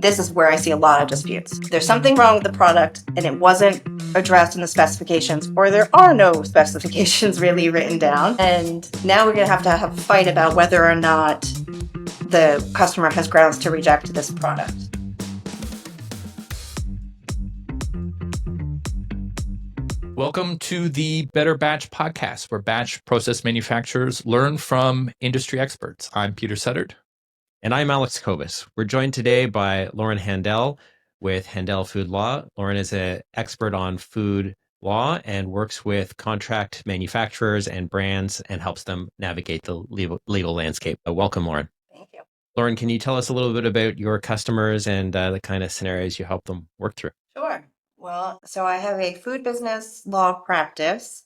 this is where I see a lot of disputes. There's something wrong with the product and it wasn't addressed in the specifications, or there are no specifications really written down. And now we're going to have a fight about whether or not the customer has grounds to reject this product. Welcome to the Better Batch podcast, where batch process manufacturers learn from industry experts. I'm Peter Suttard. And I'm Alex Kobus. We're joined today by Lauren Handel with Handel Food Law. Lauren is an expert on food law and works with contract manufacturers and brands and helps them navigate the legal landscape. Welcome, Lauren. Thank you. Lauren, can you tell us a little bit about your customers and the kind of scenarios you help them work through? Sure. Well, so I have a food business law practice.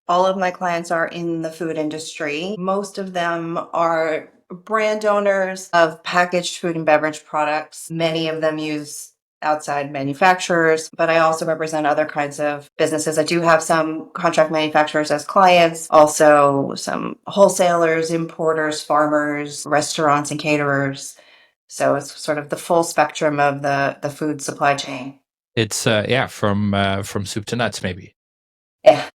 All of my clients are in the food industry. Most of them are brand owners of packaged food and beverage products. Many of them use outside manufacturers, but I also represent other kinds of businesses. I do have some contract manufacturers as clients, also some wholesalers, importers, farmers, restaurants, and caterers. So it's sort of the full spectrum of the food supply chain. It's from soup to nuts, maybe. Yeah.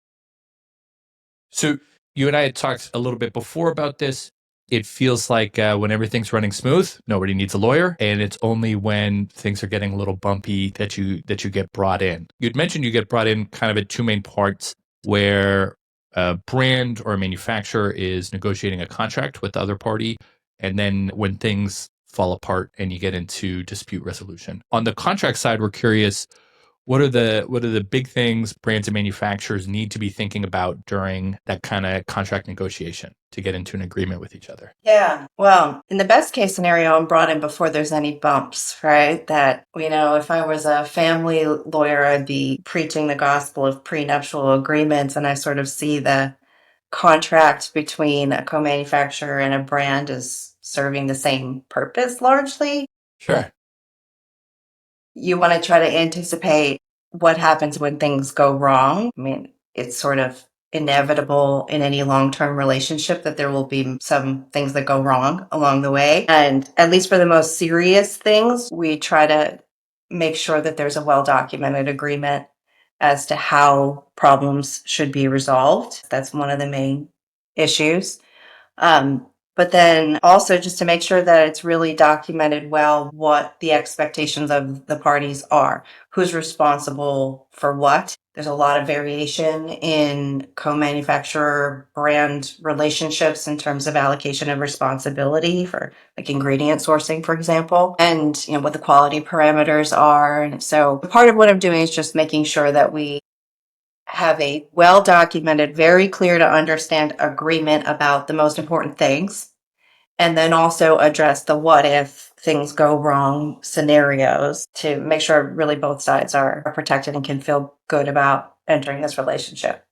So you and I had talked a little bit before about this. It feels like when everything's running smooth, nobody needs a lawyer, and it's only when things are getting a little bumpy that you get brought in. You'd mentioned you get brought in kind of at two main parts, where a brand or a manufacturer is negotiating a contract with the other party, and then when things fall apart and you get into dispute resolution. On the contract side, we're curious, what are the big things brands and manufacturers need to be thinking about during that kind of contract negotiation to get into an agreement with each other? Yeah. Well, in the best case scenario, I'm brought in before there's any bumps, right? That, if I was a family lawyer, I'd be preaching the gospel of prenuptial agreements, and I sort of see the contract between a co-manufacturer and a brand as serving the same purpose largely. Sure. You want to try to anticipate what happens when things go wrong. I mean, it's sort of inevitable in any long-term relationship that there will be some things that go wrong along the way. And at least for the most serious things, we try to make sure that there's a well-documented agreement as to how problems should be resolved. That's one of the main issues. But then also just to make sure that it's really documented well what the expectations of the parties are, who's responsible for what. There's a lot of variation in co-manufacturer brand relationships in terms of allocation of responsibility for like ingredient sourcing, for example, and what the quality parameters are. And so part of what I'm doing is just making sure that we have a well-documented, very clear to understand agreement about the most important things, and then also address the what if things go wrong scenarios to make sure really both sides are protected and can feel good about entering this relationship.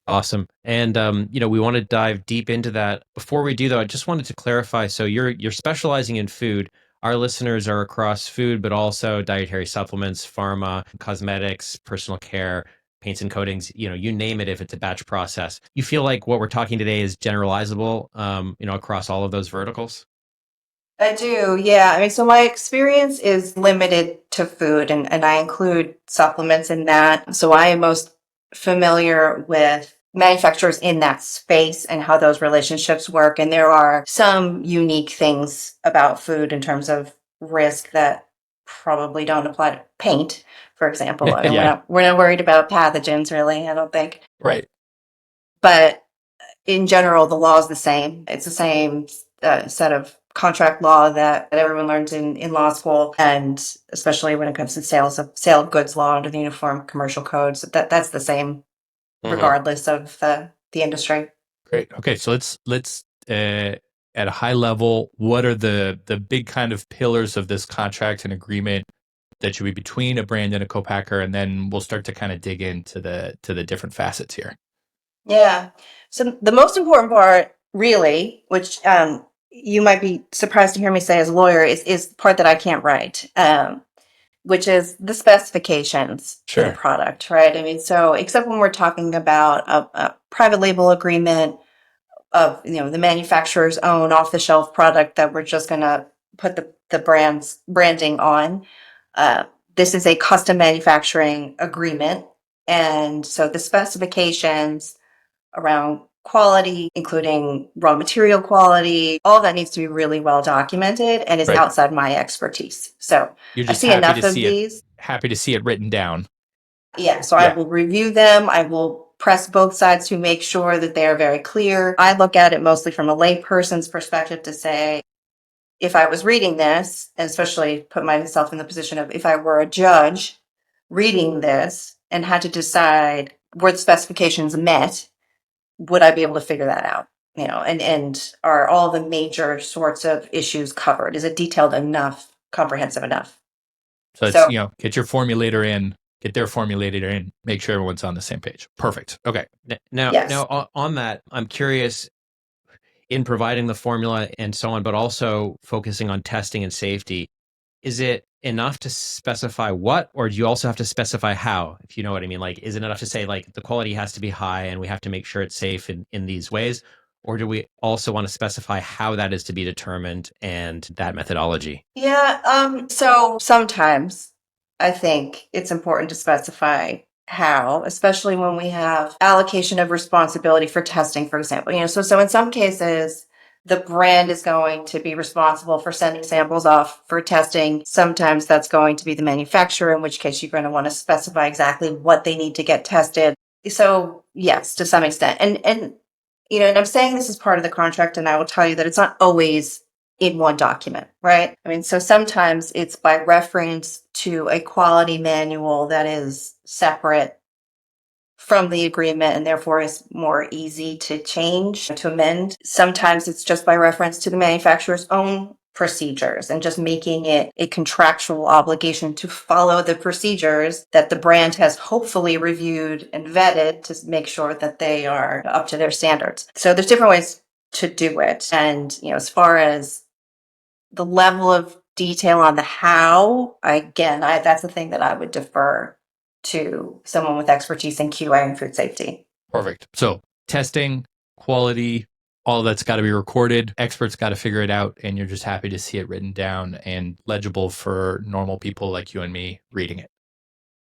Awesome. And, we want to dive deep into that. Before we do, though, I just wanted to clarify. So you're specializing in food. Our listeners are across food, but also dietary supplements, pharma, cosmetics, personal care, paints and coatings, you name it if it's a batch process. You feel like what we're talking today is generalizable, across all of those verticals? I do, yeah. I mean, so my experience is limited to food, and I include supplements in that. So I am most familiar with manufacturers in that space and how those relationships work. And there are some unique things about food in terms of risk that probably don't apply to paint, for example. I mean, Yeah. we're not worried about pathogens, really, I don't think. Right. But in general, the law is the same. It's the same set of contract law that everyone learns in law school, and especially when it comes to sale of goods law under the Uniform Commercial Code. So that's the same regardless of the industry. Great. Okay, so let's at a high level, what are the big kind of pillars of this contract and agreement that should be between a brand and a co-packer, and then we'll start to kind of dig into the different facets here. Yeah. So the most important part, really, which you might be surprised to hear me say as a lawyer, is the part that I can't write, which is the specifications for the product, right? I mean, so except when we're talking about a private label agreement of the manufacturer's own off-the-shelf product that we're just going to put the the brand's branding on. This is a custom manufacturing agreement. And so the specifications around quality, including raw material quality, all that needs to be really well documented and is Right. outside my expertise. So You're I just see happy enough to of see it. these. Happy to see it written down. Yeah, so I Yeah. will review them. I will press both sides to make sure that they are very clear. I look at it mostly from a layperson's perspective to say, if I was reading this, and especially put myself in the position of if I were a judge reading this and had to decide were the specifications met, would I be able to figure that out? You know, and are all the major sorts of issues covered? Is it detailed enough, comprehensive enough? So it's, So get your formulator in, get their formulator in, make sure everyone's on the same page. Perfect. Okay. Now, yes. on that, I'm curious in providing the formula and so on, but also focusing on testing and safety. Is it enough to specify what, or do you also have to specify how, if you know what I mean? Like, is it enough to say, like, the quality has to be high and we have to make sure it's safe in these ways? Or do we also want to specify how that is to be determined and that methodology? Yeah, so sometimes I think it's important to specify how, especially when we have allocation of responsibility for testing, for example. You know, so in some cases, the brand is going to be responsible for sending samples off for testing. Sometimes that's going to be the manufacturer, in which case you're going to want to specify exactly what they need to get tested. So yes, to some extent. And you know, and I'm saying this is part of the contract, and I will tell you that it's not always in one document, right? I mean, so sometimes it's by reference to a quality manual that is separate from the agreement and therefore is more easy to change, to amend. Sometimes it's just by reference to the manufacturer's own procedures and just making it a contractual obligation to follow the procedures that the brand has hopefully reviewed and vetted to make sure that they are up to their standards. So there's different ways to do it. And, you know, as far as the level of detail on the how, that's the thing that I would defer to someone with expertise in QA and food safety. Perfect. So testing, quality, all that's got to be recorded. Experts got to figure it out. And you're just happy to see it written down and legible for normal people like you and me reading it.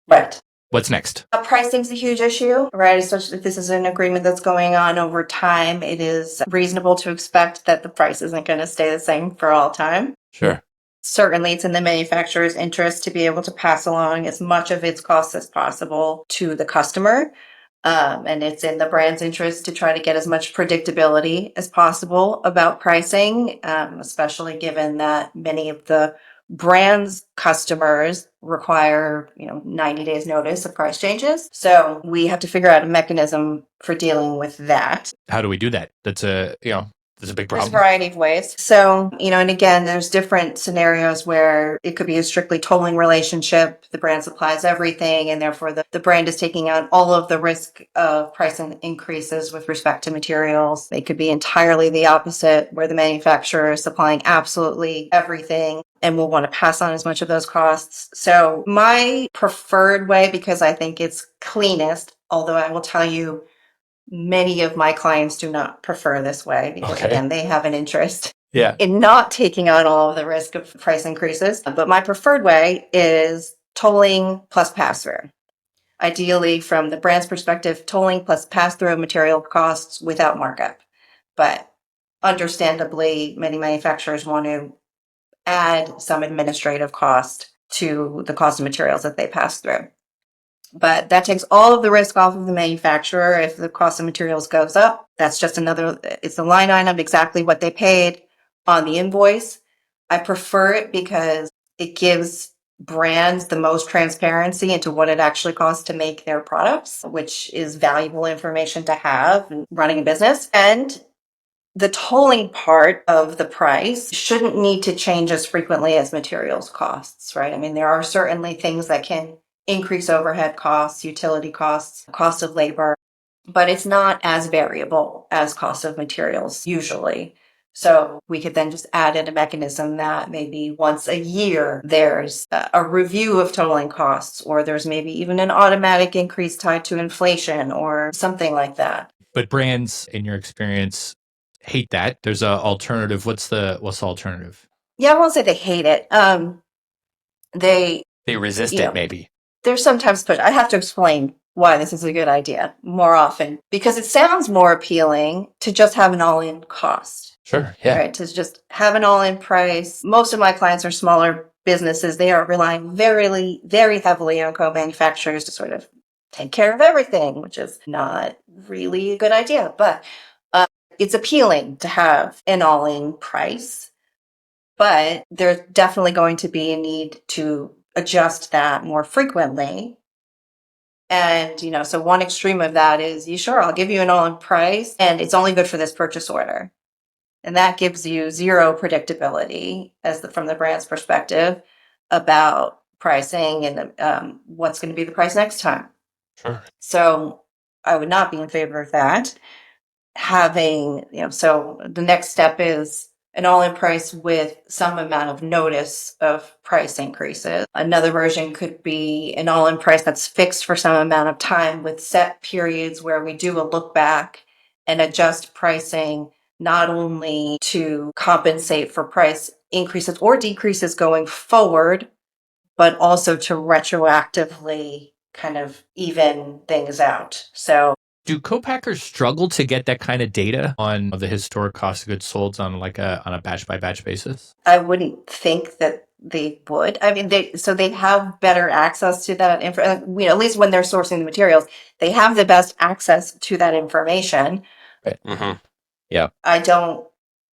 Right. What's next? Pricing's a huge issue, right? Especially if this is an agreement that's going on over time, it is reasonable to expect that the price isn't going to stay the same for all time. Sure. Certainly, it's in the manufacturer's interest to be able to pass along as much of its costs as possible to the customer. And it's in the brand's interest to try to get as much predictability as possible about pricing, especially given that many of the brand's customers require, 90 days notice of price changes. So we have to figure out a mechanism for dealing with that. How do we do that? That's a big There's a problem. variety of ways. So, and again, there's different scenarios where it could be a strictly tolling relationship. The brand supplies everything, and therefore the brand is taking on all of the risk of price increases with respect to materials. They could be entirely the opposite, where the manufacturer is supplying absolutely everything and will want to pass on as much of those costs. So my preferred way, because I think it's cleanest, although I will tell you, many of my clients do not prefer this way because, again, they have an interest in not taking on all of the risk of price increases. But my preferred way is tolling plus pass-through. Ideally, from the brand's perspective, tolling plus pass-through of material costs without markup. But understandably, many manufacturers want to add some administrative cost to the cost of materials that they pass through. But that takes all of the risk off of the manufacturer. If the cost of materials goes up, that's just it's a line item, exactly what they paid on the invoice. I prefer it because it gives brands the most transparency into what it actually costs to make their products, which is valuable information to have in running a business. And the tolling part of the price shouldn't need to change as frequently as materials costs, right? I mean, there are certainly things that can increase overhead costs, utility costs, cost of labor, but it's not as variable as cost of materials usually. So we could then just add in a mechanism that maybe once a year there's a review of totaling costs, or there's maybe even an automatic increase tied to inflation or something like that. But brands, in your experience, hate that. There's a alternative. What's the alternative? Yeah, I won't say they hate it. They resist you it, know, maybe. there's sometimes push. I have to explain why this is a good idea more often because it sounds more appealing to just have an all-in cost. Sure. Yeah. Right, to just have an all-in price. Most of my clients are smaller businesses. They are relying very, very heavily on co-manufacturers to sort of take care of everything, which is not really a good idea. But it's appealing to have an all-in price. But there's definitely going to be a need to adjust that more frequently. And, so one extreme of that is, sure, I'll give you an all-in price, and it's only good for this purchase order. And that gives you zero predictability from the brand's perspective about pricing and what's going to be the price next time. Sure. So I would not be in favor of that. So the next step is an all-in price with some amount of notice of price increases. Another version could be an all-in price that's fixed for some amount of time with set periods where we do a look back and adjust pricing not only to compensate for price increases or decreases going forward, but also to retroactively kind of even things out. So do co-packers struggle to get that kind of data on the historic cost of goods sold on a batch by batch basis? I wouldn't think that they would. I mean, they have better access to that info. At least when they're sourcing the materials, they have the best access to that information. Right. Mm-hmm. Yeah. I don't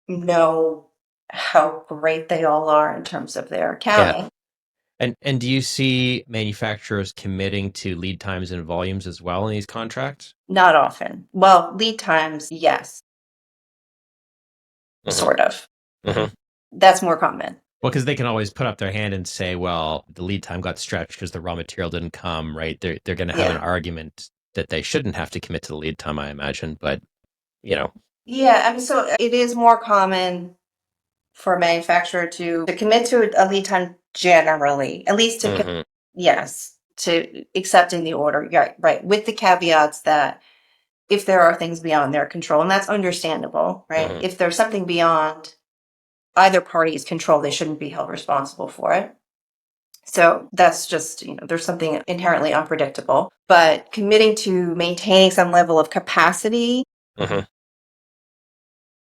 know how great they all are in terms of their accounting. Yeah. And do you see manufacturers committing to lead times and volumes as well in these contracts? Not often. Well, lead times, yes, sort of. Mm-hmm. That's more common. Well, because they can always put up their hand and say, well, the lead time got stretched because the raw material didn't come, right? They're going to have an argument that they shouldn't have to commit to the lead time, I imagine. But, Yeah, I mean, so it is more common for a manufacturer to commit to a lead time generally, at least to, yes, to accepting the order. Right. With the caveats that if there are things beyond their control, and that's understandable, right? If there's something beyond either party's control, they shouldn't be held responsible for it. So that's just, there's something inherently unpredictable. But committing to maintaining some level of capacity,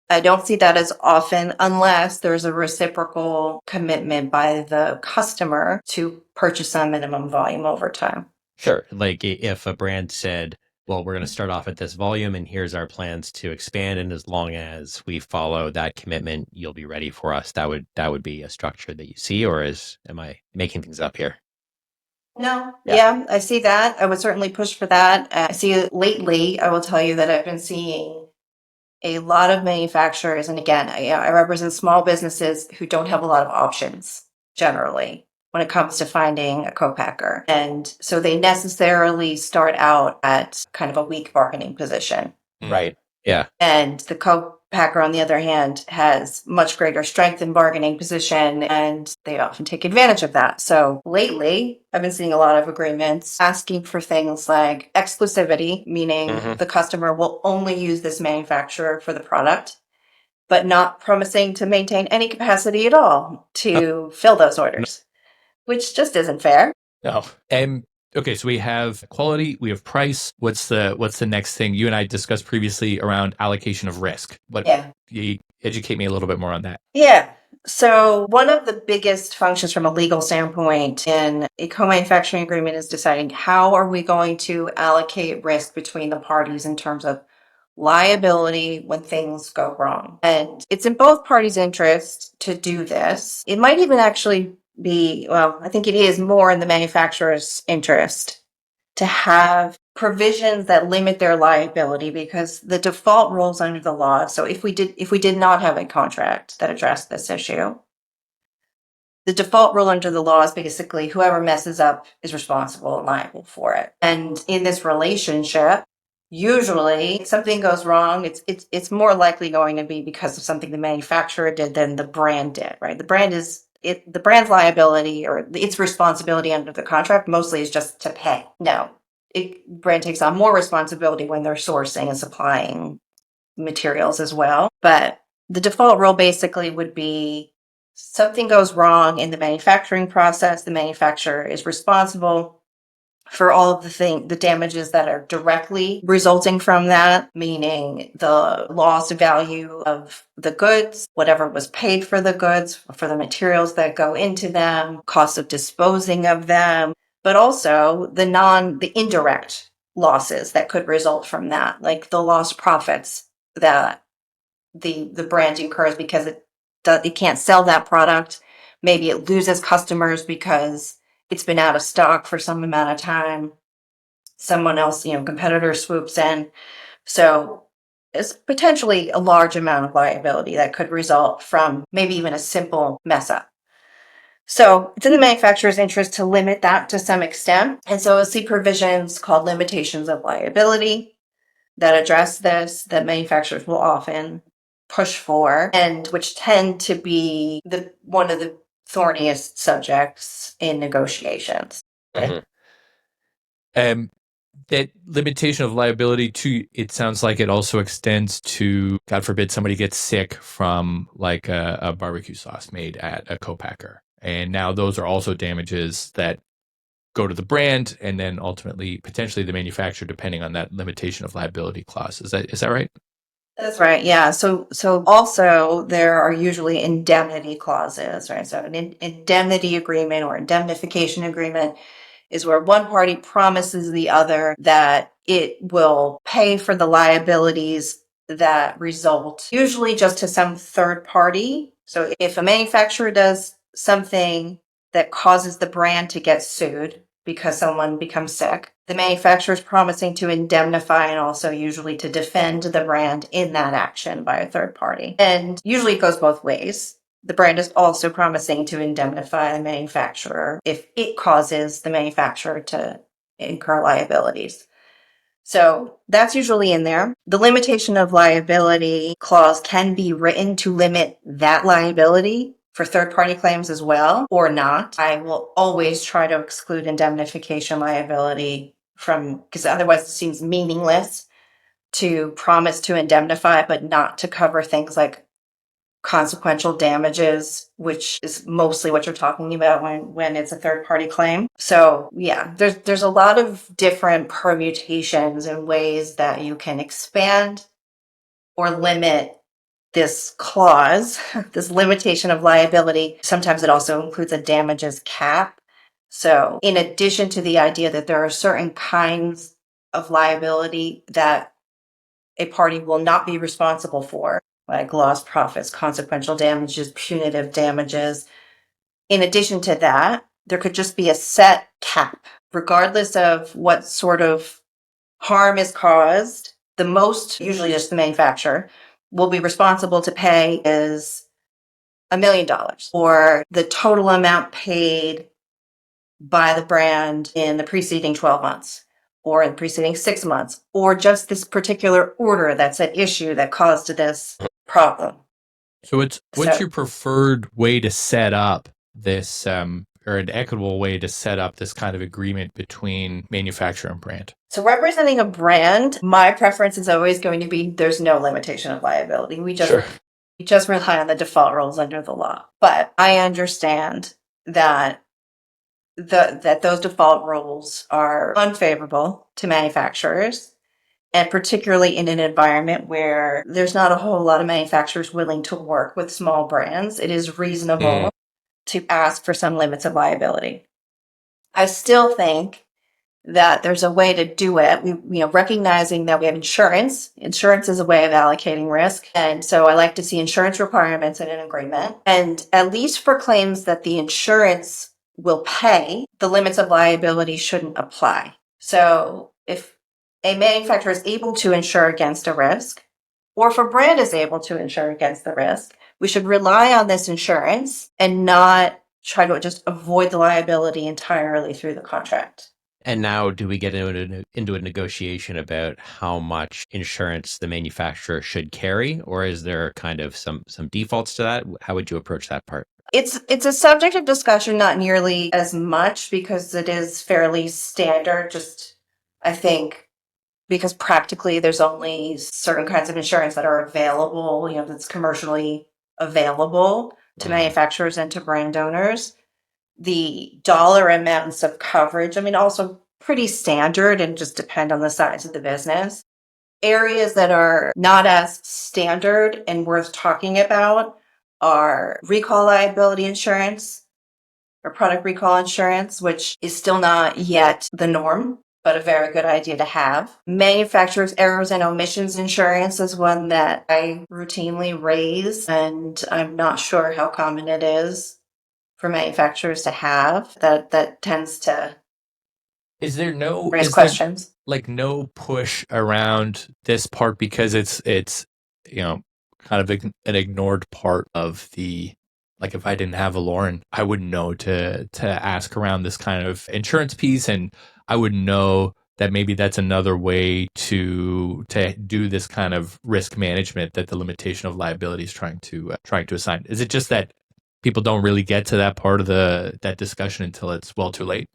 I don't see that as often unless there's a reciprocal commitment by the customer to purchase a minimum volume over time. Sure. Like if a brand said, well, we're going to start off at this volume and here's our plans to expand. And as long as we follow that commitment, you'll be ready for us. That would be a structure that you see, or am I making things up here? No. Yeah, I see that. I would certainly push for that. I see lately, I will tell you that I've been seeing a lot of manufacturers, and again, I represent small businesses who don't have a lot of options generally when it comes to finding a co-packer. And so they necessarily start out at kind of a weak bargaining position. Right. Yeah. And the co-packer, on the other hand, has much greater strength in bargaining position, and they often take advantage of that. So lately, I've been seeing a lot of agreements asking for things like exclusivity, meaning the customer will only use this manufacturer for the product, but not promising to maintain any capacity at all to fill those orders, which just isn't fair. No. And okay, so we have quality, we have price. What's the next thing? You and I discussed previously around allocation of risk. You educate me a little bit more on that. Yeah. So one of the biggest functions from a legal standpoint in a co-manufacturing agreement is deciding how are we going to allocate risk between the parties in terms of liability when things go wrong. And it's in both parties' interest to do this. It might even actually be, well, I think it is more in the manufacturer's interest to have provisions that limit their liability, because the default rules under the law. So if we did not have a contract that addressed this issue, the default rule under the law is basically whoever messes up is responsible and liable for it. And in this relationship, usually if something goes wrong, it's more likely going to be because of something the manufacturer did than the brand did, right? The brand's liability or its responsibility under the contract mostly is just to pay. No, brand takes on more responsibility when they're sourcing and supplying materials as well. But the default rule basically would be something goes wrong in the manufacturing process, the manufacturer is responsible for all of the damages that are directly resulting from that, meaning the lost value of the goods, whatever was paid for the goods, for the materials that go into them, cost of disposing of them, but also the indirect losses that could result from that, like the lost profits that the brand incurs because it can't sell that product. Maybe it loses customers because it's been out of stock for some amount of time. Someone else, competitor swoops in. So it's potentially a large amount of liability that could result from maybe even a simple mess up. So it's in the manufacturer's interest to limit that to some extent. And so you'll see provisions called limitations of liability that address this, that manufacturers will often push for, and which tend to be one of the thorniest subjects in negotiations. Mhm. That limitation of liability too, it sounds like it also extends to, God forbid, somebody gets sick from like a barbecue sauce made at a co-packer. And now those are also damages that go to the brand and then ultimately potentially the manufacturer, depending on that limitation of liability clause. Is that right? That's right. Yeah. So also there are usually indemnity clauses, right? So an indemnity agreement or indemnification agreement is where one party promises the other that it will pay for the liabilities that result, usually just to some third party. So if a manufacturer does something that causes the brand to get sued because someone becomes sick, the manufacturer is promising to indemnify and also usually to defend the brand in that action by a third party. And usually it goes both ways. The brand is also promising to indemnify the manufacturer if it causes the manufacturer to incur liabilities. So that's usually in there. The limitation of liability clause can be written to limit that liability for third-party claims as well, or not. I will always try to exclude indemnification liability because otherwise it seems meaningless to promise to indemnify, but not to cover things like consequential damages, which is mostly what you're talking about when it's a third party claim. So yeah, there's a lot of different permutations and ways that you can expand or limit this clause, this limitation of liability. Sometimes it also includes a damages cap. So in addition to the idea that there are certain kinds of liability that a party will not be responsible for, like lost profits, consequential damages, punitive damages. In addition to that, there could just be a set cap, regardless of what sort of harm is caused. The most, usually just the manufacturer, will be responsible to pay is $1 million, or the total amount paid by the brand in the preceding 12 months or in the preceding 6 months, or just this particular order that's at issue that caused this problem. So what's your preferred way to set up this, or an equitable way to set up this kind of agreement between manufacturer and brand? So representing a brand, my preference is always going to be there's no limitation of liability. We just rely on the default rules under the law. But I understand that that those default rules are unfavorable to manufacturers, and particularly in an environment where there's not a whole lot of manufacturers willing to work with small brands. It is reasonable to ask for some limits of liability. I still think that there's a way to do it. Recognizing that we have insurance. Insurance is a way of allocating risk. And so I like to see insurance requirements in an agreement. And at least for claims that the insurance will pay, the limits of liability shouldn't apply. So if a manufacturer is able to insure against a risk, or if a brand is able to insure against the risk, we should rely on this insurance and not try to just avoid the liability entirely through the contract. And now, do we get into a negotiation about how much insurance the manufacturer should carry, or is there kind of some defaults to that? How would you approach that part? It's a subject of discussion, not nearly as much because it is fairly standard. Just I think because practically there's only certain kinds of insurance that are available, that's commercially available. to manufacturers and to brand owners. The dollar amounts of coverage, I mean, also pretty standard and just depend on the size of the business. Areas that are not as standard and worth talking about are recall liability insurance or product recall insurance, which is still not yet the norm, but a very good idea to have. Manufacturers' errors and omissions insurance is one that I routinely raise, and I'm not sure how common it is for manufacturers to have. That tends to Is there raise questions. like no push around this part because it's kind of an ignored part of the, like, if I didn't have a Lauren, I wouldn't know to ask around this kind of insurance piece, and I would know that maybe that's another way to do this kind of risk management that the limitation of liability is trying to assign. Is it just that people don't really get to that part of that discussion until it's well too late?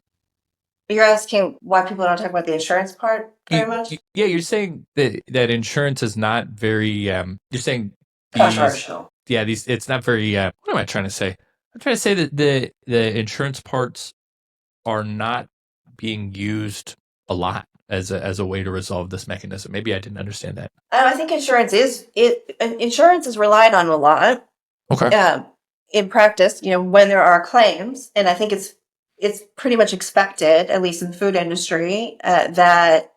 You're asking why people don't talk about the insurance part very much? Yeah, you're saying that insurance is not very. You're saying Controversial. these. It's not very. What am I trying to say? I'm trying to say that the insurance parts are not being used a lot as a way to resolve this mechanism. Maybe I didn't understand that. I think insurance is relied on a lot. Okay. In practice, when there are claims, and I think it's pretty much expected, at least in the food industry, that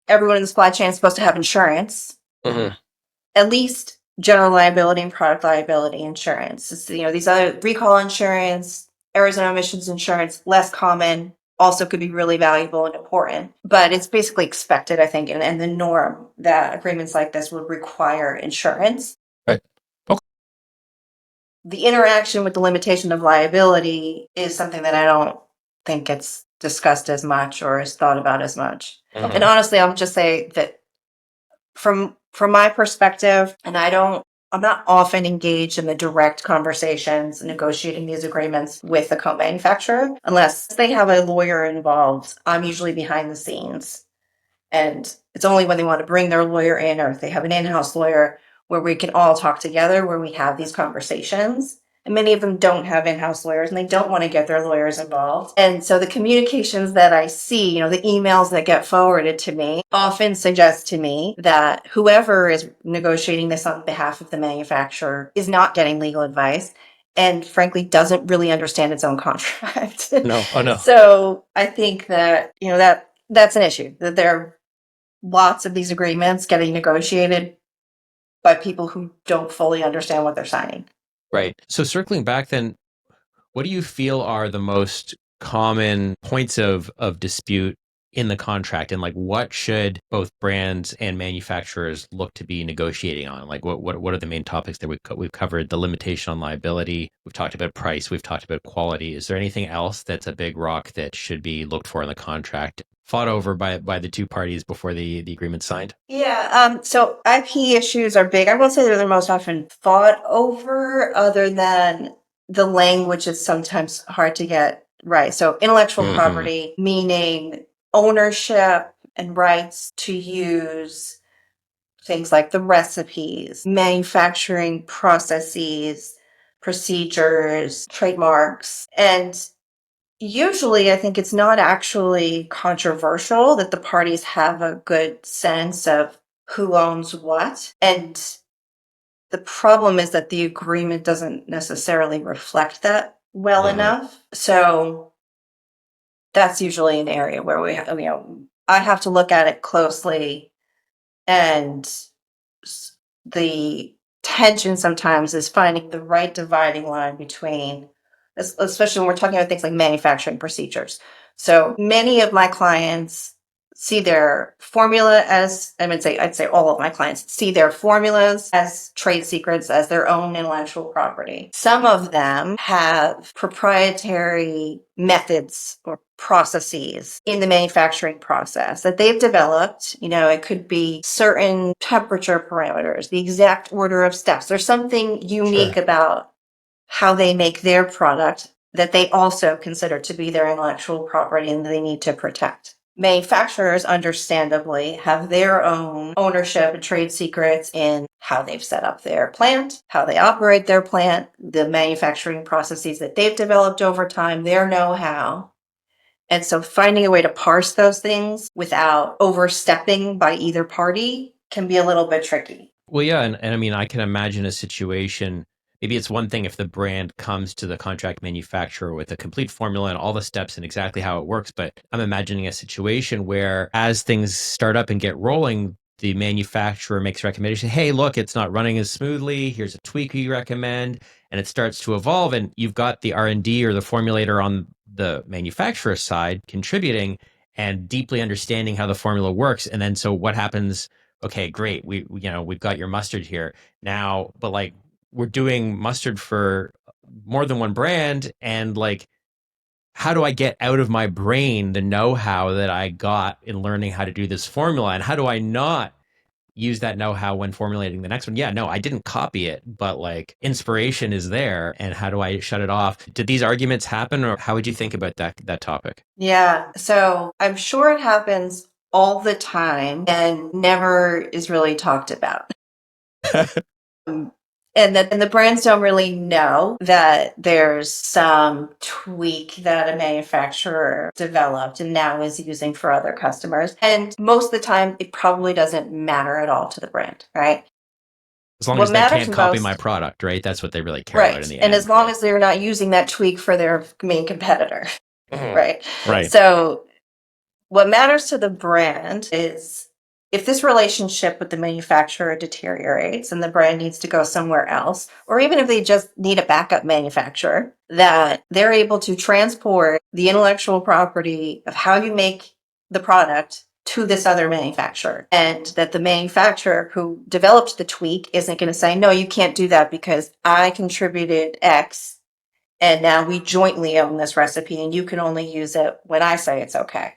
everyone in the supply chain is supposed to have insurance, at least general liability and product liability insurance. It's, these other recall insurance, errors and omissions insurance, less common, also could be really valuable and important. But it's basically expected, I think, and the norm that agreements like this would require insurance. Right. Okay. The interaction with the limitation of liability is something that I don't think gets discussed as much or is thought about as much. And honestly, I'll just say that from my perspective, and I'm not often engaged in the direct conversations negotiating these agreements with the co-manufacturer unless they have a lawyer involved. I'm usually behind the scenes, and it's only when they want to bring their lawyer in or if they have an in-house lawyer where we can all talk together, where we have these conversations. And many of them don't have in-house lawyers and they don't want to get their lawyers involved. And so the communications that I see, the emails that get forwarded to me often suggest to me that whoever is negotiating this on behalf of the manufacturer is not getting legal advice and frankly doesn't really understand its own contract. No. Oh, no. So I think that, that's an issue, that there are lots of these agreements getting negotiated by people who don't fully understand what they're signing. Right. So circling back then, what do you feel are the most common points of dispute in the contract, and like what should both brands and manufacturers look to be negotiating on? Like what are the main topics that we've covered? The limitation on liability, we've talked about price, we've talked about quality. Is there anything else that's a big rock that should be looked for in the contract, fought over by the two parties before the agreement's signed? Yeah, so IP issues are big. I will say they're the most often fought over, other than the language is sometimes hard to get right. So intellectual property, meaning ownership and rights to use things like the recipes, manufacturing processes, procedures, trademarks. And usually, I think it's not actually controversial that the parties have a good sense of who owns what. And the problem is that the agreement doesn't necessarily reflect that well enough. So that's usually an area where I have to look at it closely, and the tension sometimes is finding the right dividing line between, especially when we're talking about things like manufacturing procedures. So many of my clients see their formula as, I'd say all of my clients see their formulas as trade secrets, as their own intellectual property. Some of them have proprietary methods or processes in the manufacturing process that they've developed. It could be certain temperature parameters, the exact order of steps. There's something unique about how they make their product that they also consider to be their intellectual property and they need to protect. Manufacturers, understandably, have their own ownership and trade secrets in how they've set up their plant, how they operate their plant, the manufacturing processes that they've developed over time, their know-how. And so finding a way to parse those things without overstepping by either party can be a little bit tricky. Well, yeah, and I mean, I can imagine a situation. Maybe it's one thing if the brand comes to the contract manufacturer with a complete formula and all the steps and exactly how it works. But I'm imagining a situation where, as things start up and get rolling, the manufacturer makes recommendation. Hey, look, it's not running as smoothly. Here's a tweak we recommend, and it starts to evolve. And you've got the R&D or the formulator on the manufacturer side contributing and deeply understanding how the formula works. And then, so what happens? Okay, great. We've got your mustard here now, but like we're doing mustard for more than one brand, and like, how do I get out of my brain the know-how that I got in learning how to do this formula, and how do I not use that know-how when formulating the next one? Yeah, no, I didn't copy it, but like inspiration is there, and how do I shut it off? Did these arguments happen, or how would you think about that topic? Yeah, so I'm sure it happens all the time and never is really talked about. And the brands don't really know that there's some tweak that a manufacturer developed and now is using for other customers. And most of the time, it probably doesn't matter at all to the brand, right? As long What as they matters can't copy most- my product, right? That's what they really care about in Right. the And end. as long as they're not using that tweak for their main competitor, right? Right. So what matters to the brand is if this relationship with the manufacturer deteriorates and the brand needs to go somewhere else, or even if they just need a backup manufacturer, that they're able to transport the intellectual property of how you make the product to this other manufacturer, and that the manufacturer who developed the tweak isn't going to say, no, you can't do that because I contributed X and now we jointly own this recipe and you can only use it when I say it's okay.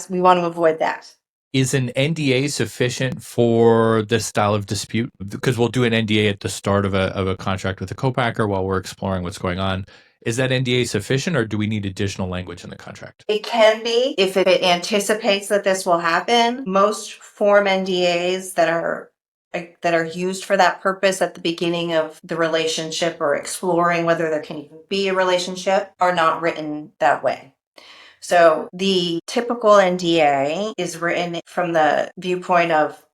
We want to avoid that. Is an NDA sufficient for this style of dispute? Because we'll do an NDA at the start of a contract with a co-packer while we're exploring what's going on. Is that NDA sufficient, or do we need additional language in the contract? It can be if it anticipates that this will happen. Most form NDAs that are used for that purpose at the beginning of the relationship or exploring whether there can even be a relationship are not written that way. So the typical NDA is written from the viewpoint of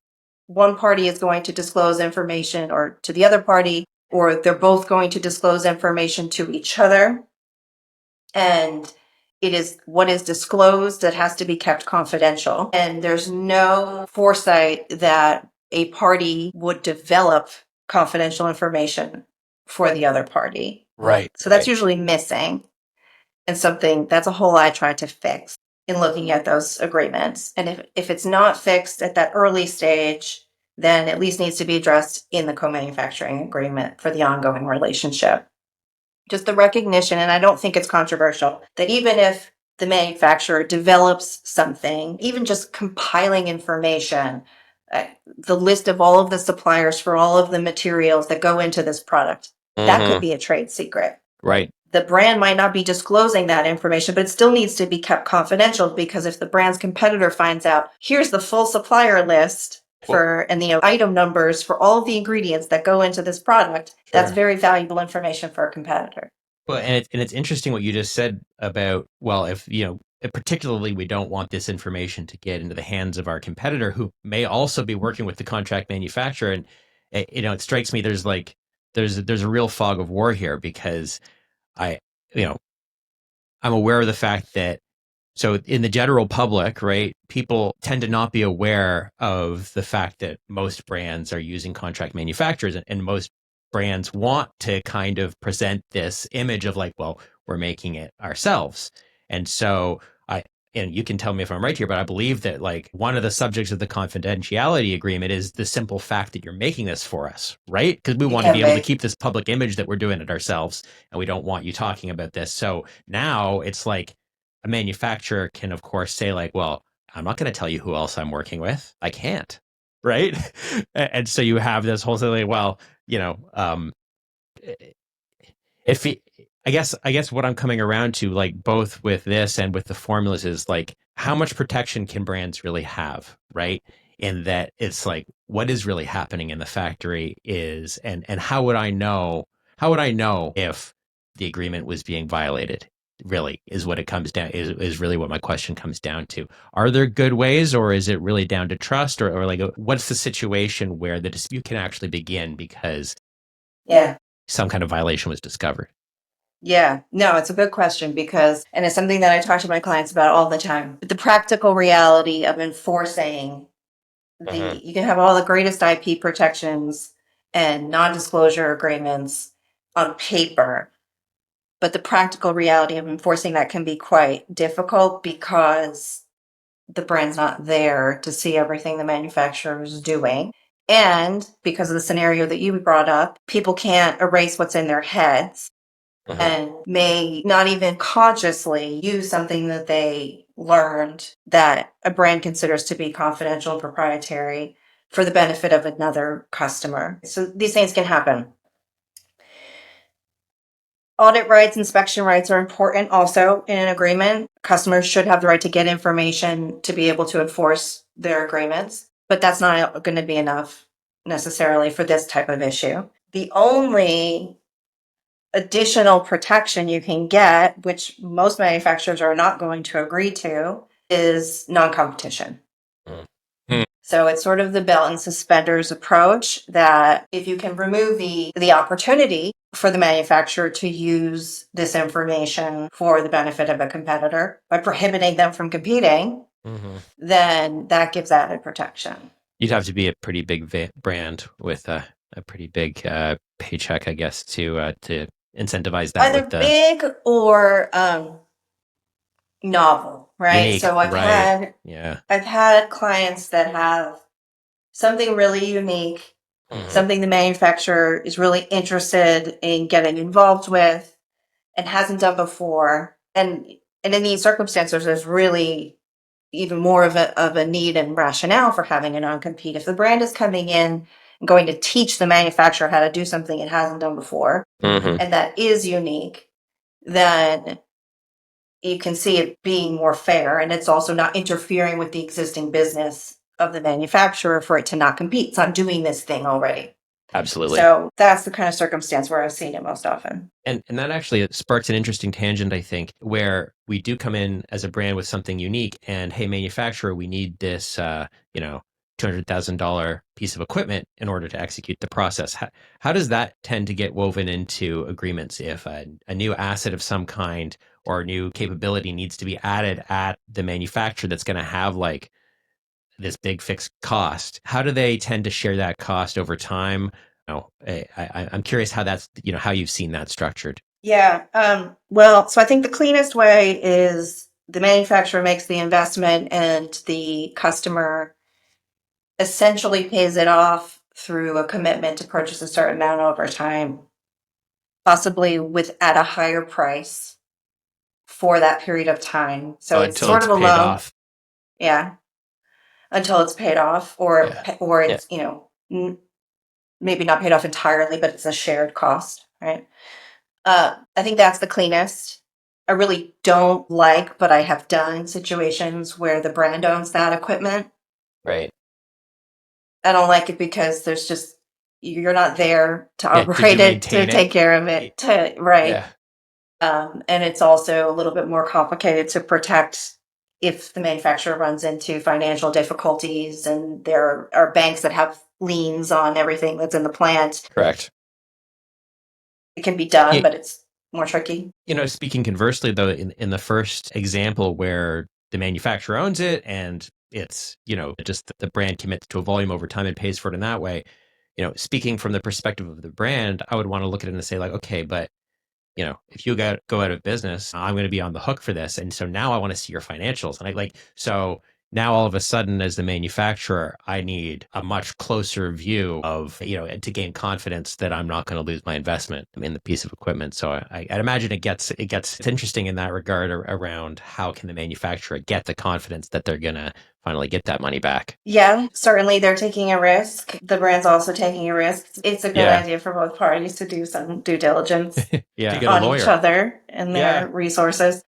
one party is going to disclose information or to the other party, or they're both going to disclose information to each other. And it is what is disclosed that has to be kept confidential. And there's no foresight that a party would develop confidential information for the other party. Right. So that's usually missing. And something that's a hole I try to fix in looking at those agreements. And if it's not fixed at that early stage, then at least needs to be addressed in the co-manufacturing agreement for the ongoing relationship. Just the recognition, and I don't think it's controversial, that even if the manufacturer develops something, even just compiling information, the list of all of the suppliers for all of the materials that go into this product, that could be a trade secret. Right. The brand might not be disclosing that information, but it still needs to be kept confidential, because if the brand's competitor finds out, here's the full supplier list and the item numbers for all of the ingredients that go into this product, that's very valuable information for a competitor. Well, and it's interesting what you just said about, well, if, particularly we don't want this information to get into the hands of our competitor who may also be working with the contract manufacturer. And, it strikes me there's a real fog of war here, because I'm aware of the fact that, so in the general public, right, people tend to not be aware of the fact that most brands are using contract manufacturers, and most brands want to kind of present this image of like, well, we're making it ourselves. And so and you can tell me if I'm right here, but I believe that like one of the subjects of the confidentiality agreement is the simple fact that you're making this for us, right? Because we want to be able to keep this public image that we're doing it ourselves, and we don't want you talking about this. So now it's like a manufacturer can, of course, say like, well, I'm not going to tell you who else I'm working with. I can't, right? And so you have this whole thing like, well, if I guess what I'm coming around to, like both with this and with the formulas, is like, how much protection can brands really have, right? in that it's like, what is really happening in the factory is, and how would I know if the agreement was being violated? Really is what it comes down, is really what my question comes down to. Are there good ways, or is it really down to trust, or like, what's the situation where the dispute can actually begin because Yeah. some kind of violation was discovered? Yeah, no, it's a good question because, and it's something that I talk to my clients about all the time. The practical reality of enforcing you can have all the greatest IP protections and non disclosure agreements on paper, but the practical reality of enforcing that can be quite difficult because the brand's not there to see everything the manufacturer is doing. And because of the scenario that you brought up, people can't erase what's in their heads and may not even consciously use something that they learned that a brand considers to be confidential and proprietary for the benefit of another customer. So these things can happen. Audit rights, inspection rights are important also in an agreement. Customers should have the right to get information to be able to enforce their agreements, but that's not going to be enough necessarily for this type of issue. The only additional protection you can get, which most manufacturers are not going to agree to, is non-competition. So it's sort of the belt and suspenders approach that if you can remove the opportunity for the manufacturer to use this information for the benefit of a competitor by prohibiting them from competing, then that gives added protection. You'd have to be a pretty big brand with a pretty big paycheck, I guess, to incentivize that. Either with the big or novel, right? unique, So right? I've had clients that have something really unique, something the manufacturer is really interested in getting involved with and hasn't done before. And in these circumstances, there's really even more of a need and rationale for having a non-compete. If the brand is coming in and going to teach the manufacturer how to do something it hasn't done before, and that is unique, then you can see it being more fair, and it's also not interfering with the existing business of the manufacturer for it to not compete. It's not doing this thing already. Absolutely. So that's the kind of circumstance where I've seen it most often. And that actually sparks an interesting tangent, I think, where we do come in as a brand with something unique, and hey, manufacturer, we need this, $200,000 piece of equipment in order to execute the process. How does that tend to get woven into agreements if a new asset of some kind or a new capability needs to be added at the manufacturer that's going to have like this big fixed cost? How do they tend to share that cost over time? I'm curious how that's, how you've seen that structured. Yeah. Well, so I think the cleanest way is the manufacturer makes the investment and the customer essentially pays it off through a commitment to purchase a certain amount over time, possibly at a higher price for that period of time. So it's sort of a paid loan. off. Yeah. Until it's paid off or it's, maybe not paid off entirely, but it's a shared cost, right? I think that's the cleanest. I really don't like, but I have done situations where the brand owns that equipment. Right. I don't like it because you're not there to operate it, to take care of it, right? Yeah. And it's also a little bit more complicated to protect if the manufacturer runs into financial difficulties, and there are banks that have liens on everything that's in the plant. Correct. It can be done, but it's more tricky. Speaking conversely, though, in the first example where the manufacturer owns it and it's, just the brand commits to a volume over time and pays for it in that way, speaking from the perspective of the brand, I would want to look at it and say like, okay, but if you go out of business, I'm going to be on the hook for this. And so now I want to see your financials. And so now all of a sudden, as the manufacturer, I need a much closer view of, to gain confidence that I'm not going to lose my investment in the piece of equipment. So I'd imagine it's interesting in that regard around how can the manufacturer get the confidence that they're going to finally get that money back. Yeah, certainly they're taking a risk. The brand's also taking a risk. It's a good idea for both parties to do some due diligence on each other and their resources.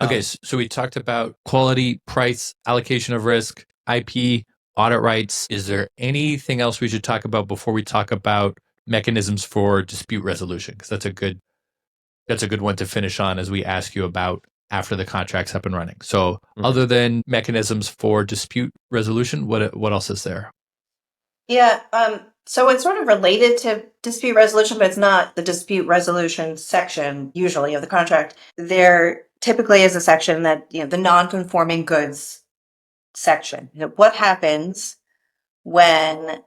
Okay, so we talked about quality, price, allocation of risk, IP, audit rights. Is there anything else we should talk about before we talk about mechanisms for dispute resolution? Because that's a good one to finish on as we ask you about after the contract's up and running. So other than mechanisms for dispute resolution, what else is there? Yeah, so it's sort of related to dispute resolution, but it's not the dispute resolution section usually of the contract. There typically is a section that, the non-conforming goods section. What happens when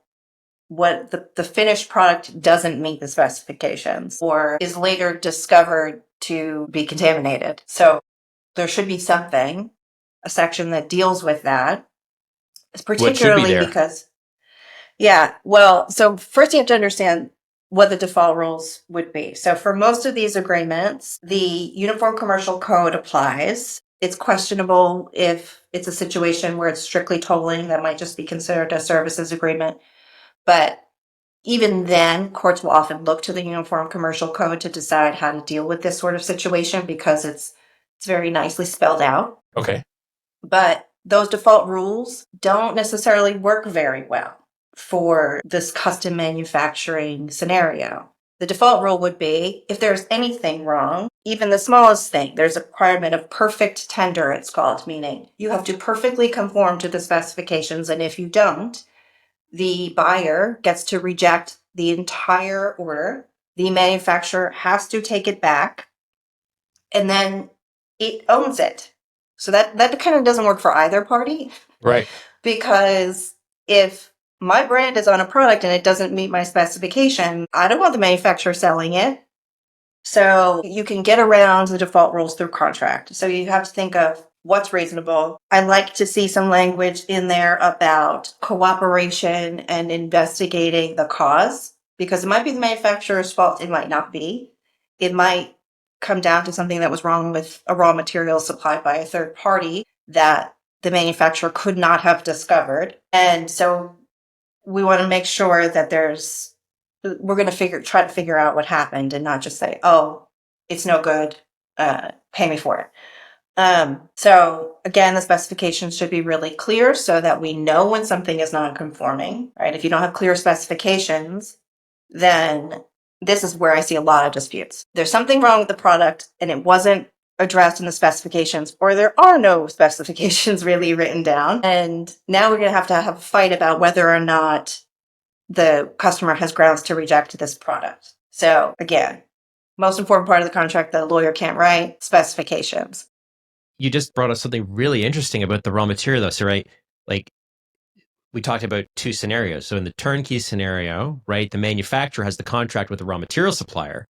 the finished product doesn't meet the specifications or is later discovered to be contaminated? So there should be a section that deals with that, particularly because yeah, well, so first you have to understand what the default rules would be. So for most of these agreements, the Uniform Commercial Code applies. It's questionable if it's a situation where it's strictly tolling, that might just be considered a services agreement. But even then, courts will often look to the Uniform Commercial Code to decide how to deal with this sort of situation because it's very nicely spelled out. Okay. But those default rules don't necessarily work very well for this custom manufacturing scenario. The default rule would be if there's anything wrong, even the smallest thing, there's a requirement of perfect tender, it's called, meaning you have to perfectly conform to the specifications. And if you don't, the buyer gets to reject the entire order. The manufacturer has to take it back, and then it owns it. So that kind of doesn't work for either party. Right. Because if my brand is on a product and it doesn't meet my specification, I don't want the manufacturer selling it. So you can get around the default rules through contract. So you have to think of what's reasonable. I like to see some language in there about cooperation and investigating the cause, because it might be the manufacturer's fault, it might not be. It might come down to something that was wrong with a raw material supplied by a third party that the manufacturer could not have discovered. And so we want to make sure that we're going to try to figure out what happened and not just say, oh, it's no good, pay me for it. So again, the specifications should be really clear so that we know when something is non-conforming, right? If you don't have clear specifications, then this is where I see a lot of disputes. There's something wrong with the product and it wasn't addressed in the specifications, or there are no specifications really written down. And now we're going to have a fight about whether or not the customer has grounds to reject this product. So again, most important part of the contract that a lawyer can't write, specifications. You just brought up something really interesting about the raw material though. So, right, like we talked about two scenarios. So in the turnkey scenario, right, the manufacturer has the contract with the raw material supplier.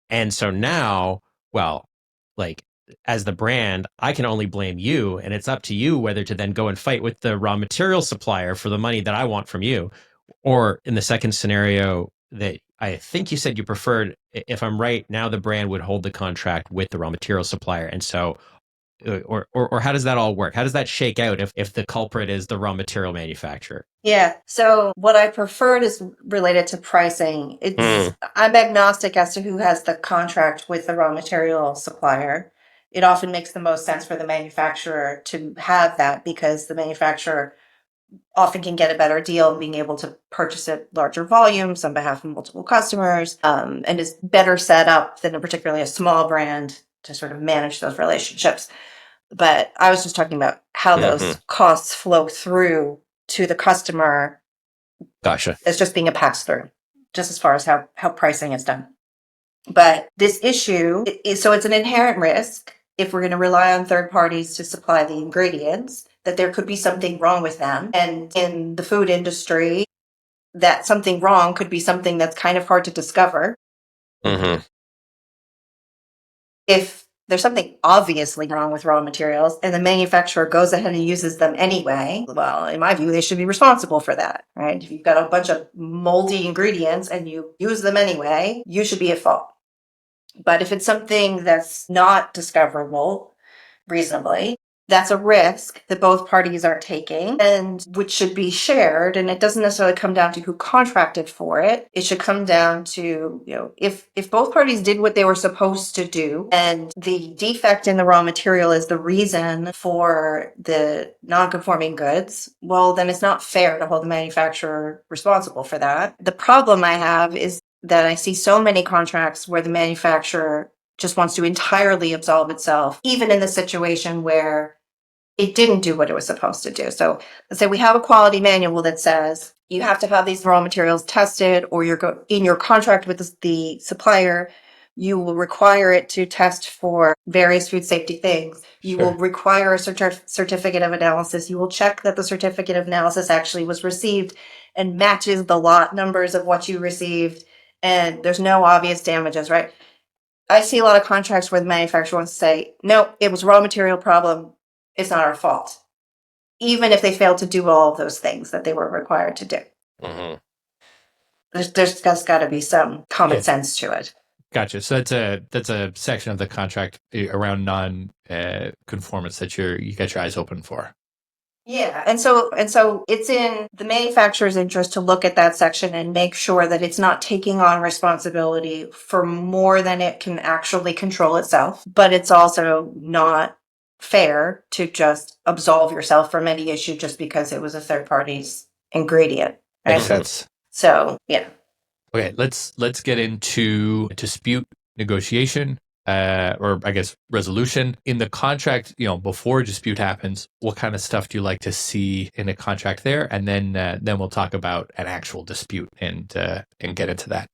And so now, well, like as the brand, I can only blame you, and it's up to you whether to then go and fight with the raw material supplier for the money that I want from you. Or in the second scenario that I think you said you preferred, if I'm right, now the brand would hold the contract with the raw material supplier. And so, or how does that all work? How does that shake out if the culprit is the raw material manufacturer? Yeah. So what I preferred is related to pricing. I'm agnostic as to who has the contract with the raw material supplier. It often makes the most sense for the manufacturer to have that because the manufacturer often can get a better deal being able to purchase at larger volumes on behalf of multiple customers, and is better set up than particularly a small brand to sort of manage those relationships. But I was just talking about how those costs flow through to the customer. Gotcha. As just being a pass through, just as far as how pricing is done. But this issue so it's an inherent risk if we're going to rely on third parties to supply the ingredients, that there could be something wrong with them. And in the food industry, that something wrong could be something that's kind of hard to discover. If there's something obviously wrong with raw materials and the manufacturer goes ahead and uses them anyway, well, in my view, they should be responsible for that, right? If you've got a bunch of moldy ingredients and you use them anyway, you should be at fault. But if it's something that's not discoverable reasonably, that's a risk that both parties are taking and which should be shared. And it doesn't necessarily come down to who contracted for it. It should come down to, if both parties did what they were supposed to do and the defect in the raw material is the reason for the non-conforming goods, well, then it's not fair to hold the manufacturer responsible for that. The problem I have is that I see so many contracts where the manufacturer just wants to entirely absolve itself, even in the situation where it didn't do what it was supposed to do. So let's say we have a quality manual that says you have to have these raw materials tested, or in your contract with the supplier, you will require it to test for various food safety things. You will require a certificate of analysis. You will check that the certificate of analysis actually was received and matches the lot numbers of what you received, and there's no obvious damages, right? I see a lot of contracts where the manufacturer wants to say, no, it was a raw material problem. It's not our fault. Even if they failed to do all of those things that they were required to do. Mm-hmm. There's just got to be some common sense to it. Gotcha. So that's a section of the contract around non-conformance that you got your eyes open for. Yeah, and so it's in the manufacturer's interest to look at that section and make sure that it's not taking on responsibility for more than it can actually control itself, but it's also not fair to just absolve yourself from any issue just because it was a third party's ingredient. Right? Makes sense. So, yeah. Okay, let's get into dispute negotiation, or I guess resolution in the contract. Before a dispute happens, what kind of stuff do you like to see in a contract there? And then we'll talk about an actual dispute and get into that.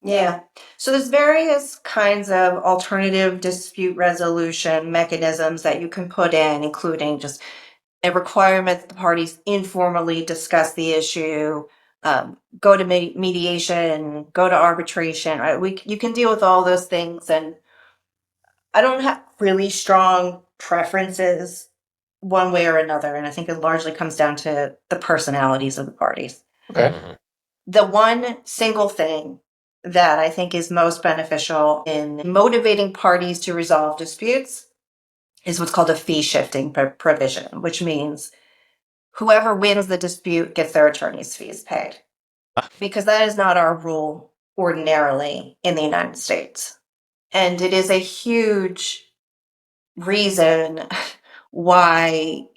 Yeah. So there's various kinds of alternative dispute resolution mechanisms that you can put in, including just a requirement that the parties informally discuss the issue, go to mediation, go to arbitration. Right? You can deal with all those things, and I don't have really strong preferences one way or another, and I think it largely comes down to the personalities of the parties. Okay. The one single thing that I think is most beneficial in motivating parties to resolve disputes is what's called a fee shifting provision, which means whoever wins the dispute gets their attorney's fees paid. Because that is not our rule ordinarily in the United States. And it is a huge reason why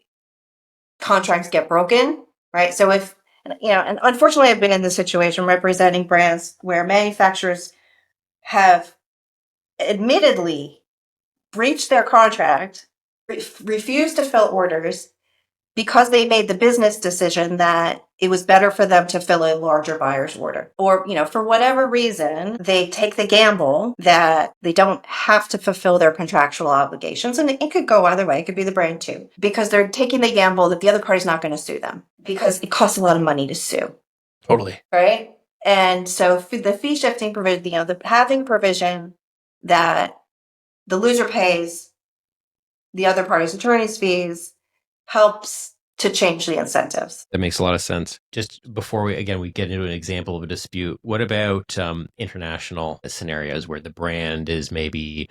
contracts get broken, right? So and unfortunately I've been in this situation representing brands where manufacturers have admittedly breached their contract, refused to fill orders because they made the business decision that it was better for them to fill a larger buyer's order. Or, for whatever reason, they take the gamble that they don't have to fulfill their contractual obligations. And it could go either way. It could be the brand too, because they're taking the gamble that the other party's not going to sue them because it costs a lot of money to sue. Totally. Right? And so the fee shifting provision, having provision that the loser pays the other party's attorney's fees helps to change the incentives. That makes a lot of sense. Just before we get into an example of a dispute, what about international scenarios where the brand is maybe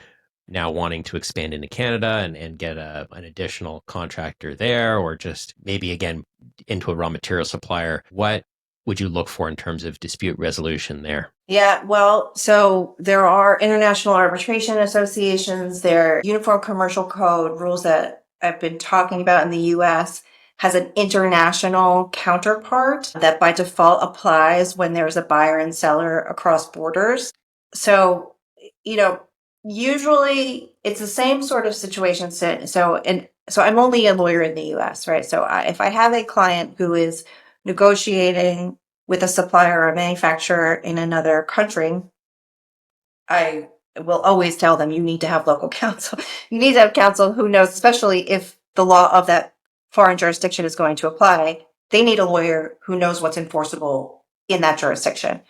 now wanting to expand into Canada and get an additional contractor there, or just maybe again into a raw material supplier? What would you look for in terms of dispute resolution there? Yeah, well, so there are international arbitration associations, there are Uniform Commercial Code rules that I've been talking about in the US has an international counterpart that by default applies when there's a buyer and seller across borders. So, usually it's the same sort of situation. So I'm only a lawyer in the US, right? So if I have a client who is negotiating with a supplier or a manufacturer in another country, I will always tell them you need to have local counsel. You need to have counsel who knows, especially if the law of that foreign jurisdiction is going to apply, they need a lawyer who knows what's enforceable in that jurisdiction.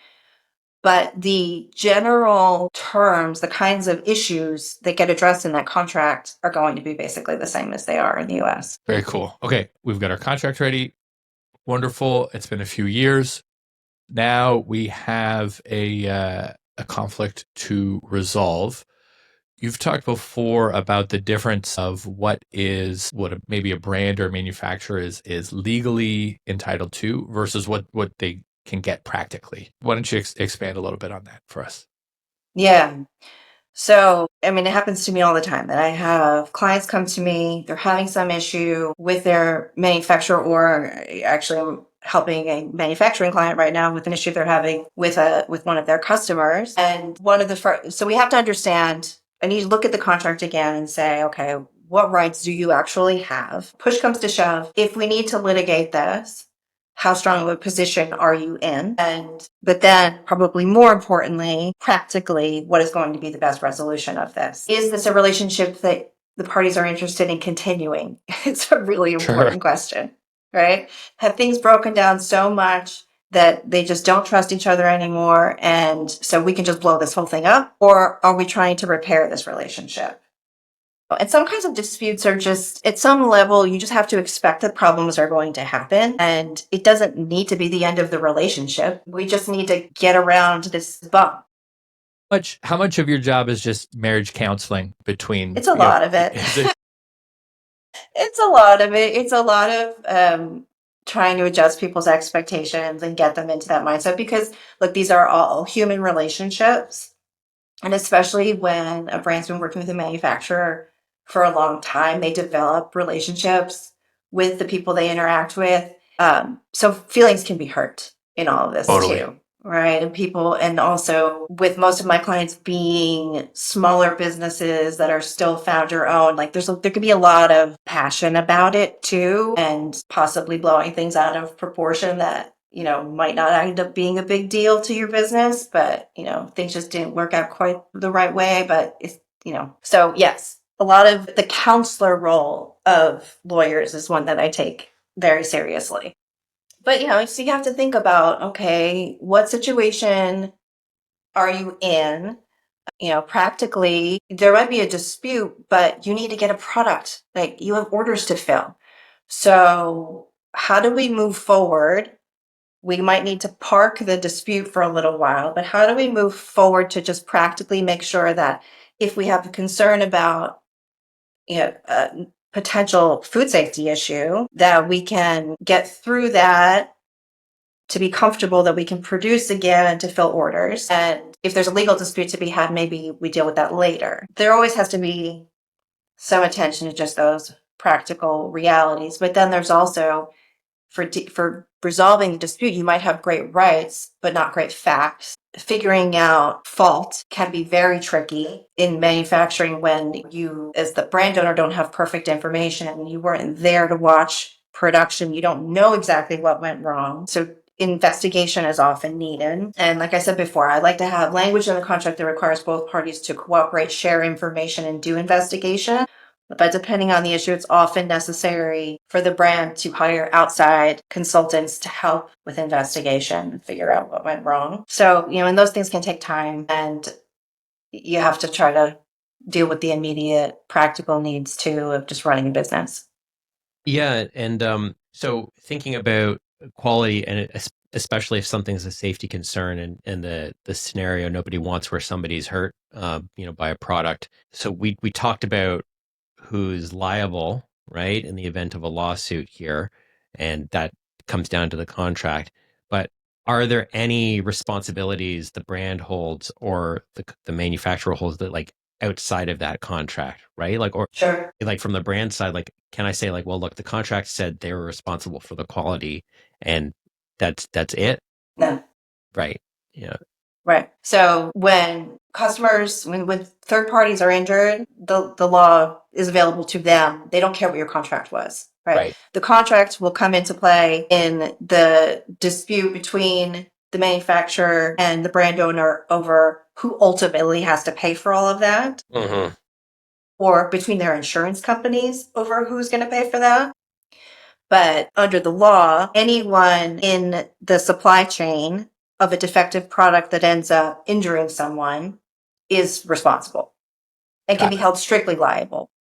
But the general terms, the kinds of issues that get addressed in that contract are going to be basically the same as they are in the US. Very cool. Okay, we've got our contract ready. Wonderful. It's been a few years. Now we have a conflict to resolve. You've talked before about the difference of what maybe a brand or manufacturer is legally entitled to versus what they can get practically. Why don't you expand a little bit on that for us? Yeah. So, I mean, it happens to me all the time that I have clients come to me, they're having some issue with their manufacturer, or actually I'm helping a manufacturing client right now with an issue they're having with one of their customers. And one of the first, so we have to understand, I need to look at the contract again and say, okay, what rights do you actually have? Push comes to shove. If we need to litigate this, how strong of a position are you in? But then probably more importantly, practically, what is going to be the best resolution of this? Is this a relationship that the parties are interested in continuing? It's a really important question, right? Have things broken down so much that they just don't trust each other anymore, and so we can just blow this whole thing up? Or are we trying to repair this relationship? And some kinds of disputes are just, at some level, you just have to expect that problems are going to happen. And it doesn't need to be the end of the relationship. We just need to get around this bump. How much of your job is just marriage counseling between? It's a lot of it. It's a lot of it. It's a lot of trying to adjust people's expectations and get them into that mindset. Because, look, these are all human relationships. And especially when a brand's been working with a manufacturer for a long time, they develop relationships with the people they interact with. So feelings can be hurt in all of this too, right? And also with most of my clients being smaller businesses that are still founder owned, like there could be a lot of passion about it too, and possibly blowing things out of proportion that might not end up being a big deal to your business, but, things just didn't work out quite the right way. But so yes, a lot of the counselor role of lawyers is one that I take very seriously. But, so you have to think about, okay, what situation are you in? Practically, there might be a dispute, but you need to get a product. Like, you have orders to fill. So how do we move forward? We might need to park the dispute for a little while, but how do we move forward to just practically make sure that if we have a concern about a potential food safety issue, that we can get through that to be comfortable that we can produce again and to fill orders. And if there's a legal dispute to be had, maybe we deal with that later. There always has to be some attention to just those practical realities. But then there's also, for resolving the dispute, you might have great rights, but not great facts. Figuring out fault can be very tricky in manufacturing when you, as the brand owner, don't have perfect information and you weren't there to watch production. You don't know exactly what went wrong. So investigation is often needed. And like I said before, I like to have language in the contract that requires both parties to cooperate, share information, and do investigation. But depending on the issue, it's often necessary for the brand to hire outside consultants to help with investigation and figure out what went wrong. So, and those things can take time, and you have to try to deal with the immediate practical needs too of just running a business. Yeah. And so thinking about quality, and especially if something's a safety concern, and the scenario nobody wants where somebody's hurt, by a product. So we talked about who's liable, right, in the event of a lawsuit here, and that comes down to the contract. But are there any responsibilities the brand holds or the manufacturer holds that, like, outside of that contract, right? Like, or Sure. like from the brand side, like, can I say, like, well, look, the contract said they were responsible for the quality, and that's it, No. right? Yeah. Right. So when third parties are injured, the law is available to them. They don't care what your contract was, right? Right. The contract will come into play in the dispute between the manufacturer and the brand owner over who ultimately has to pay for all of that, Mm-hmm. or between their insurance companies over who's going to pay for that. But under the law, anyone in the supply chain of a defective product that ends up injuring someone is responsible and can be held strictly liable.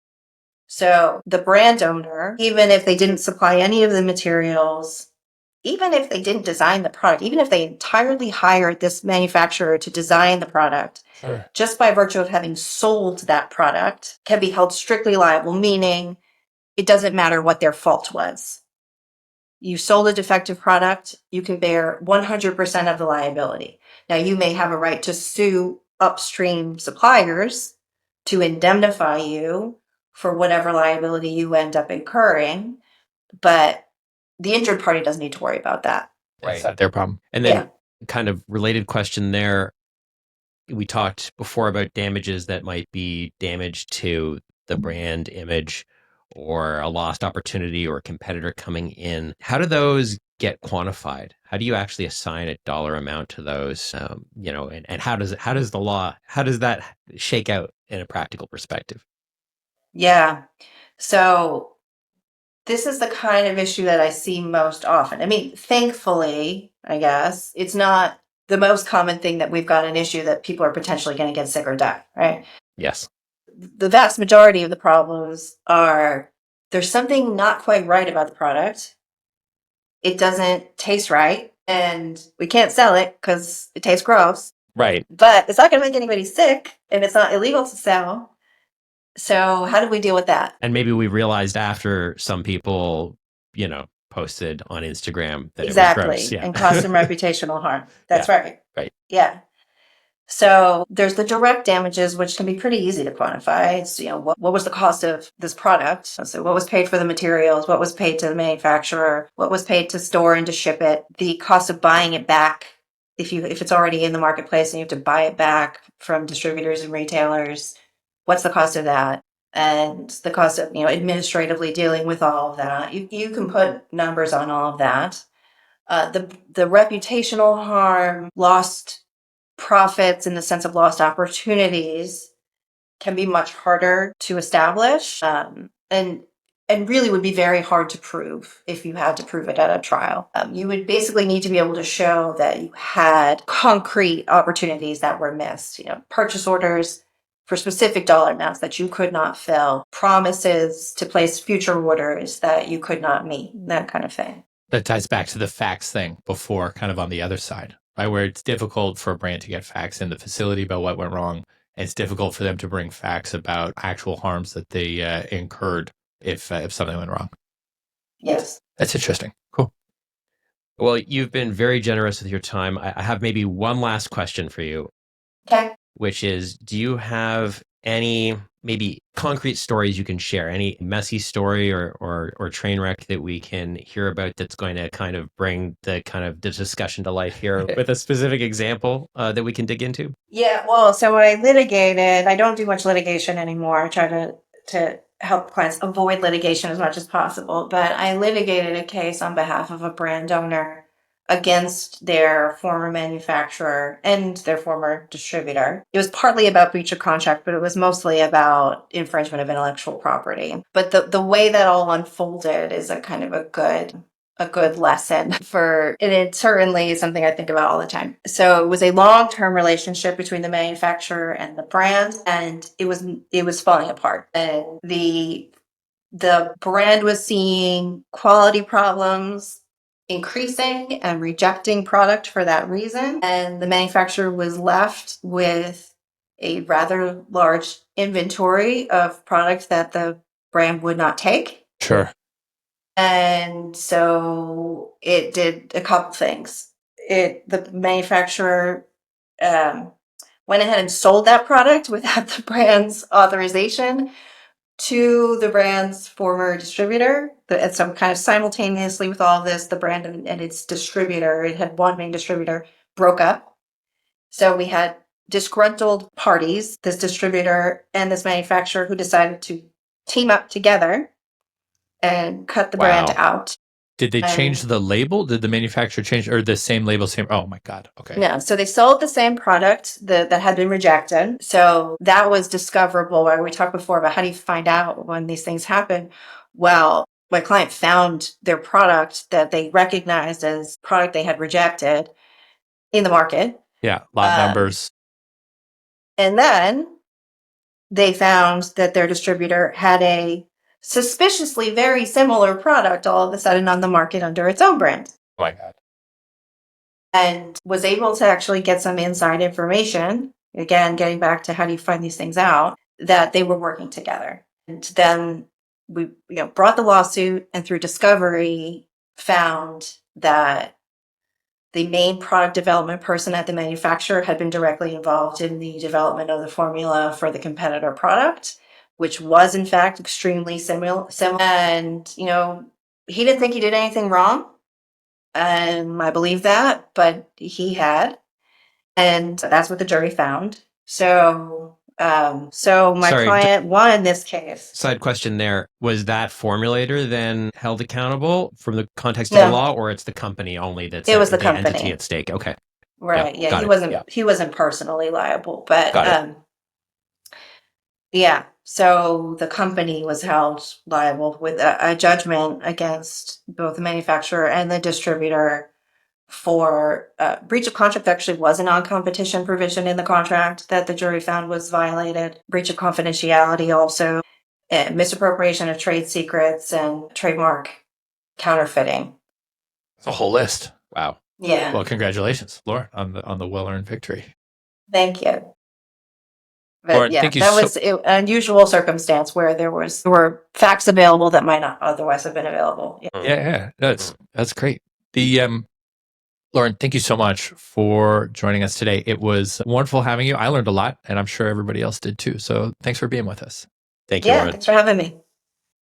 So the brand owner, even if they didn't supply any of the materials even if they didn't design the product, even if they entirely hired this manufacturer to design the product, Sure. just by virtue of having sold that product, can be held strictly liable, meaning it doesn't matter what their fault was. You sold a defective product, you can bear 100% of the liability. Now, you may have a right to sue upstream suppliers to indemnify you for whatever liability you end up incurring, but the injured party doesn't need to worry about that. It's not their problem. And then kind of related question there, we talked before about damages that might be damage to the brand image or a lost opportunity or a competitor coming in. How do those get quantified? How do you actually assign a dollar amount to those? And how does that shake out in a practical perspective? Yeah. So this is the kind of issue that I see most often. I mean, thankfully, I guess, it's not the most common thing that we've got an issue that people are potentially going to get sick or die, right? Yes. The vast majority of the problems are there's something not quite right about the product. It doesn't taste right, and we can't sell it because it tastes gross. Right. But it's not going to make anybody sick, and it's not illegal to sell. So how do we deal with that? And maybe we realized after some people, posted on Instagram that Exactly. it was gross. Yeah. And cause some reputational harm. That's right. Right. Yeah. So there's the direct damages, which can be pretty easy to quantify. It's, what was the cost of this product? So what was paid for the materials? What was paid to the manufacturer? What was paid to store and to ship it? The cost of buying it back. If it's already in the marketplace and you have to buy it back from distributors and retailers, what's the cost of that? And the cost of, administratively dealing with all of that. You can put numbers on all of that. The reputational harm, lost profits in the sense of lost opportunities can be much harder to establish, and really would be very hard to prove if you had to prove it at a trial. You would basically need to be able to show that you had concrete opportunities that were missed, purchase orders for specific dollar amounts that you could not fill, promises to place future orders that you could not meet, that kind of thing. That ties back to the facts thing before, kind of on the other side, right? Where it's difficult for a brand to get facts in the facility about what went wrong. And it's difficult for them to bring facts about actual harms that they incurred if something went wrong. Yes. That's interesting. Cool. Well, you've been very generous with your time. I have maybe one last question for you. Okay. Which is, do you have any maybe concrete stories you can share? Any messy story or train wreck that we can hear about that's going to kind of bring the discussion to life here with a specific example that we can dig into? Yeah, well, so when I litigated, I don't do much litigation anymore. I try to help clients avoid litigation as much as possible. But I litigated a case on behalf of a brand owner against their former manufacturer and their former distributor. It was partly about breach of contract, but it was mostly about infringement of intellectual property. But the way that all unfolded is a kind of a good lesson and it certainly is something I think about all the time. So it was a long-term relationship between the manufacturer and the brand, and it was falling apart. And the brand was seeing quality problems increasing and rejecting product for that reason. And the manufacturer was left with a rather large inventory of products that the brand would not take. Sure. And so it did a couple things. The manufacturer went ahead and sold that product without the brand's authorization to the brand's former distributor. And so kind of simultaneously with all of this, the brand and its distributor, it had one main distributor, broke up. So we had disgruntled parties, this distributor and this manufacturer, who decided to team up together and cut the brand out. Did they change the label? Did the manufacturer change, or the same label, same? Oh my God. Okay. No, so they sold the same product that had been rejected. So that was discoverable. Where we talked before about how do you find out when these things happen? Well, my client found their product that they recognized as product they had rejected in the market. Yeah, lot numbers. And then they found that their distributor had a suspiciously very similar product all of a sudden on the market under its own brand. Oh my God. and was able to actually get some inside information. Again, getting back to how do you find these things out, that they were working together. And then we brought the lawsuit, and through discovery found that the main product development person at the manufacturer had been directly involved in the development of the formula for the competitor product, which was in fact extremely similar. And, he didn't think he did anything wrong. And I believe that, but he had. And that's what the jury found. So my Sorry, client won this case. Side question there. Was that formulator then held accountable from the context of the No, law, or it's the company only that's it was the entity company. at stake? Okay. Right. Yeah, got he it. wasn't Yeah. he wasn't personally liable, but Got it. yeah. So the company was held liable with a judgment against both the manufacturer and the distributor for breach of contract. Actually was a non-competition provision in the contract that the jury found was violated. Breach of confidentiality also, misappropriation of trade secrets, and trademark counterfeiting. It's a whole list. Wow. Yeah. Well, congratulations, Lauren, on the well-earned victory. Thank you. But Lauren, yeah, thank you that so- was an unusual circumstance where there were facts available that might not otherwise have been available. Yeah. Yeah, that's great. Lauren, thank you so much for joining us today. It was wonderful having you. I learned a lot, and I'm sure everybody else did too. So thanks for being with us. Thank you, Yeah, Lauren. thanks for having me.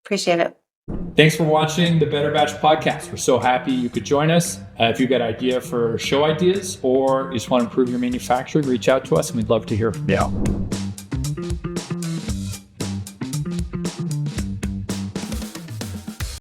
Appreciate it. Thanks for watching the Better Batch podcast. We're so happy you could join us. If you've got idea for show ideas or you just want to improve your manufacturing, reach out to us and we'd love to hear from you.